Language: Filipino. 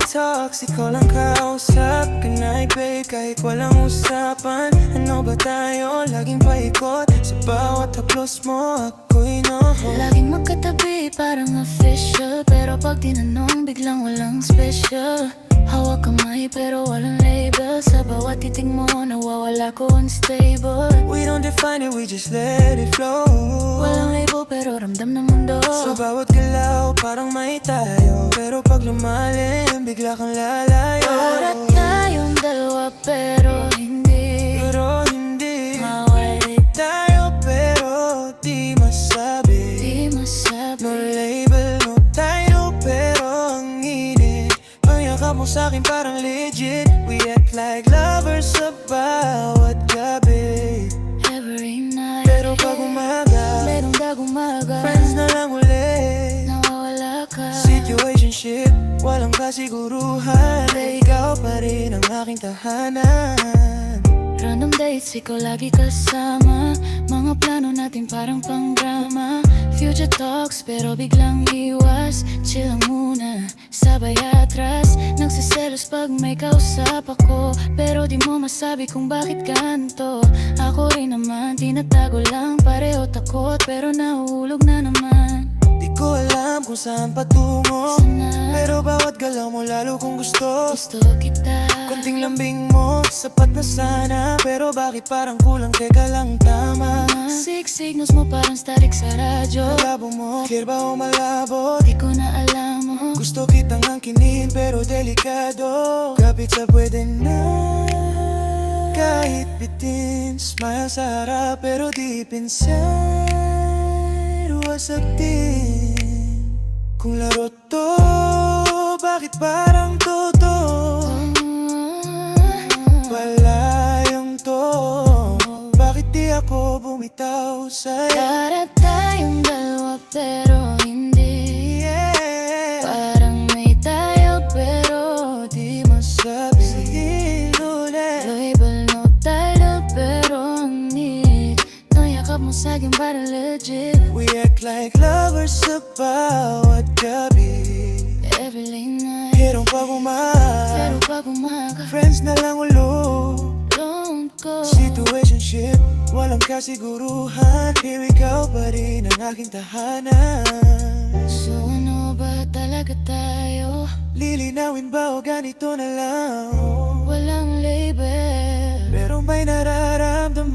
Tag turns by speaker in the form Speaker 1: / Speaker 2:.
Speaker 1: talks, ikaw lang kausap. Good night babe, kahit walang usapan. Ano ba tayo, laging paikot. Sa bawat haplos mo, ako'y noho.
Speaker 2: Laging magkatabi, parang official. Pero pag tinanong, biglang walang special. Hawak kamay pero walang label. Sa bawat titig mo, nawawala ko unstable.
Speaker 1: We don't define it, we just let it flow.
Speaker 2: Walang label pero ramdam ng mundo.
Speaker 1: Sa bawat galaw, parang may tayo. Pero pag lumalim, bigla kang lalayo.
Speaker 2: Para tayong dalawa pero hindi
Speaker 1: mawala tayo pero di masabi. No label, no title pero ang init. Ang yakap mo sa'kin parang legit. We act like lovers sa bawat gabi.
Speaker 2: Every night,
Speaker 1: Pero pag umaga,
Speaker 2: merong dagumaga.
Speaker 1: friends na lang ulit.
Speaker 2: Nawawala ka.
Speaker 1: Situationship, walang kasiguruhan. Ikaw pa rin ang aking tahanan.
Speaker 2: Random dates, ikaw lagi kasama. Mga plano natin parang pangdrama. Future talks, pero biglang iwas. Chill lang muna, sabay atras. Nagsiselos pag may kausap ako. Pero di mo masabi kung bakit ganto. Ako rin naman, tinatago lang. Pareho takot, pero nahuhulog na naman.
Speaker 1: Di ko alam kung saan patungo.
Speaker 2: Sana,
Speaker 1: Pero bawat galaw mo lalo kung gusto.
Speaker 2: gusto kita.
Speaker 1: Konting lambing mo, sapat na sana. Pero bakit parang kulang, teka lang tama.
Speaker 2: Signals mo parang static sa radyo.
Speaker 1: Malabo mo, clear ba o malabo?
Speaker 2: Di ko na alam mo.
Speaker 1: Gusto kitang angkinin pero delikado. Kapit sa pwede na. Kahit bitin, smile sa harap pero deep inside wasak din. Kung laro to, bakit parang totoo? Palayang to, bakit di ako bumitaw sa'yo?
Speaker 2: Para tayong dalawa pero hindi.
Speaker 1: Yeah.
Speaker 2: Parang may tayo pero di
Speaker 1: Sabi sa'yo ulit.
Speaker 2: label, no title pero ang need. Nayakap mo sa'kin parang legit.
Speaker 1: We act like lovers sa bawat gabi.
Speaker 2: Every late night,
Speaker 1: Pero pag
Speaker 2: pero pag umaga,
Speaker 1: friends na lang ulo.
Speaker 2: don't go.
Speaker 1: Situationship, walang kasiguruhan. Here ikaw pa rin ang aking tahanan.
Speaker 2: So ano ba talaga tayo?
Speaker 1: Lilinawin ba o ganito na lang?
Speaker 2: Walang label,
Speaker 1: Pero may nararamdaman